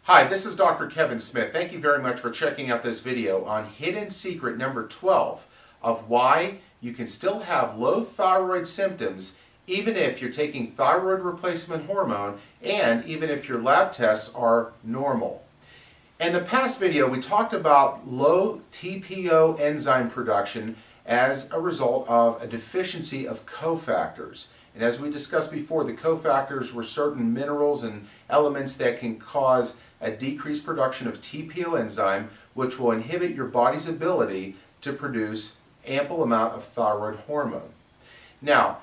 Hi, this is Dr. Kevin Smith. Thank you very much for checking out this video on hidden secret number 12 of why you can still have low thyroid symptoms even if you're taking thyroid replacement hormone and even if your lab tests are normal. In the past video, we talked about low TPO enzyme production as a result of a deficiency of cofactors. And as we discussed before, the cofactors were certain minerals and elements that can cause a decreased production of TPO enzyme, which will inhibit your body's ability to produce ample amount of thyroid hormone. Now,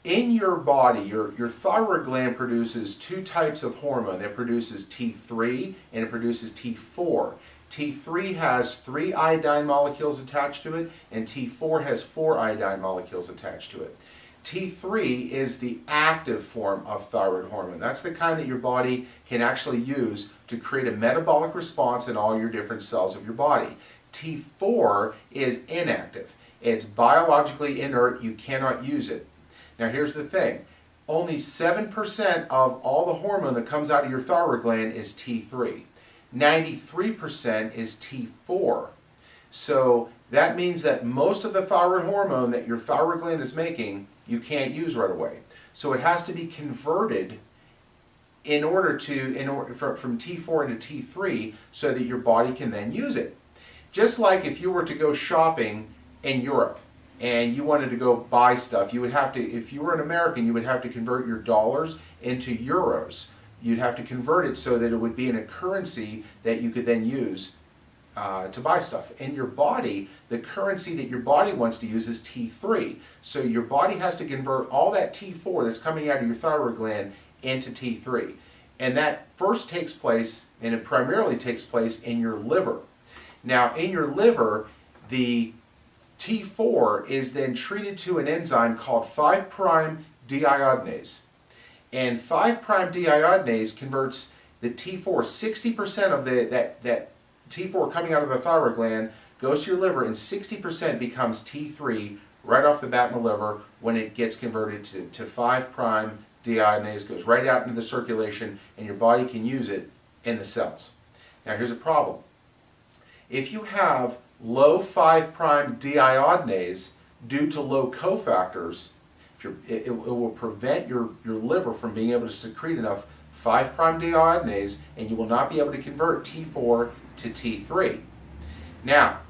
in your body, your thyroid gland produces two types of hormone. It produces T3 and it produces T4. T3 has 3 iodine molecules attached to it, and T4 has 4 iodine molecules attached to it. T3 is the active form of thyroid hormone. That's the kind that your body can actually use to create a metabolic response in all your different cells of your body. T4 is inactive. It's biologically inert. You cannot use it. Now here's the thing. Only 7% of all the hormone that comes out of your thyroid gland is T3. 93% is T4. So that means that most of the thyroid hormone that your thyroid gland is making, you can't use right away. So it has to be converted from T4 into T3 so that your body can then use it. Just like if you were to go shopping in Europe and you wanted to go buy stuff, you would have to, if you were an American, you would have to convert your dollars into euros. You'd have to convert it so that it would be in a currency that you could then use to buy stuff. In your body, the currency that your body wants to use is T3. So your body has to convert all that T4 that's coming out of your thyroid gland into T3. And that first takes place, and it primarily takes place in your liver. Now, in your liver, the T4 is then treated to an enzyme called 5' deiodinase. And 5' deiodinase converts the T4, 60% of that T4 coming out of the thyroid gland goes to your liver, and 60% becomes T3 right off the bat in the liver when it gets converted to 5' deiodinase, goes right out into the circulation, and your body can use it in the cells. Now here's a problem. If you have low 5' deiodinase due to low cofactors, it will prevent your liver from being able to secrete enough 5' deiodinase, and you will not be able to convert T4 to T3. Now,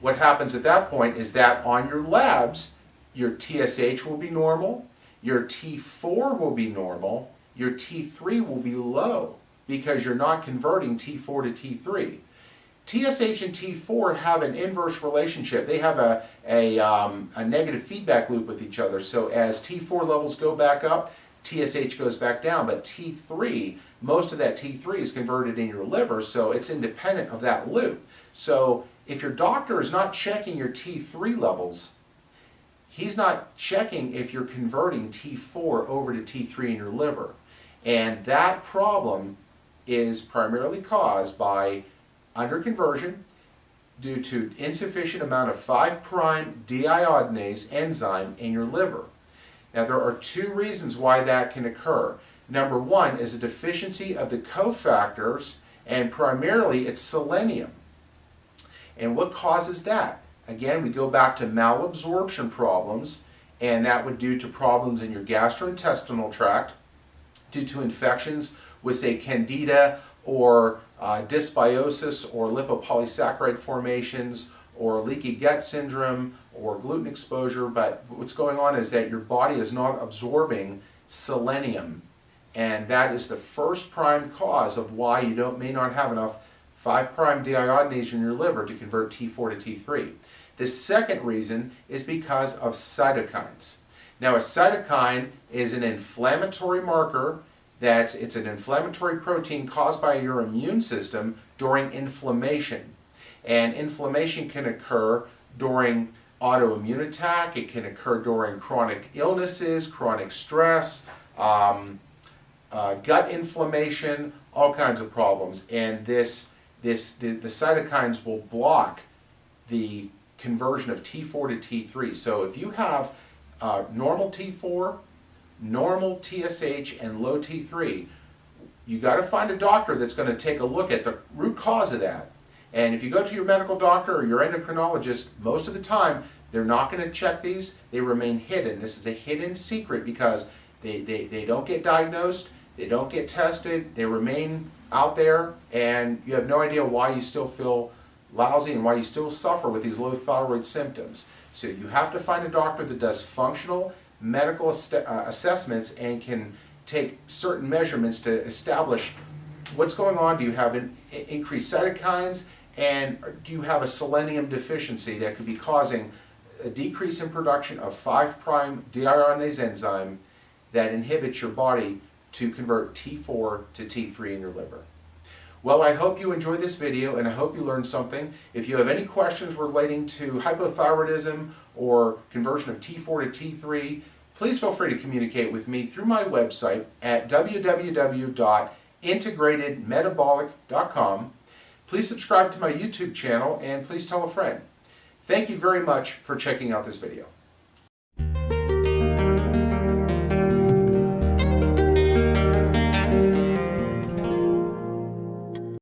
what happens at that point is that on your labs, your TSH will be normal, your T4 will be normal, your T3 will be low because you're not converting T4 to T3. TSH and T4 have an inverse relationship. They have a negative feedback loop with each other. So as T4 levels go back up, TSH goes back down. But T3, most of that T3 is converted in your liver, so it's independent of that loop. So if your doctor is not checking your T3 levels, he's not checking if you're converting T4 over to T3 in your liver. And that problem is primarily caused by underconversion due to insufficient amount of 5' deiodinase enzyme in your liver. Now there are two reasons why that can occur. Number one is a deficiency of the cofactors, and primarily it's selenium. And what causes that? Again, we go back to malabsorption problems, and that would due to problems in your gastrointestinal tract, due to infections with, say, candida or dysbiosis or lipopolysaccharide formations or leaky gut syndrome or gluten exposure. But what's going on is that your body is not absorbing selenium, and that is the first prime cause of why you may not have enough 5' deiodinase in your liver to convert T4 to T3. The second reason is because of cytokines. Now, a cytokine is an inflammatory marker. It's an inflammatory protein caused by your immune system during inflammation. And inflammation can occur during autoimmune attack. It can occur during chronic illnesses, chronic stress, gut inflammation, all kinds of problems. And the cytokines will block the conversion of T4 to T3. So if you have normal T4, normal TSH, and low T3, you got to find a doctor that's going to take a look at the root cause of that. And if you go to your medical doctor or your endocrinologist, most of the time they're not going to check these. They remain hidden. This is a hidden secret because they don't get diagnosed, they don't get tested, they remain out there, and you have no idea why you still feel lousy and why you still suffer with these low thyroid symptoms. So you have to find a doctor that does functional medical assessments and can take certain measurements to establish what's going on. Do you have increased cytokines, and do you have a selenium deficiency that could be causing a decrease in production of 5' deiodinase enzyme that inhibits your body to convert T4 to T3 in your liver. Well, I hope you enjoyed this video and I hope you learned something. If you have any questions relating to hypothyroidism or conversion of T4 to T3, please feel free to communicate with me through my website at www.integratedmetabolic.com. Please subscribe to my YouTube channel and please tell a friend. Thank you very much for checking out this video.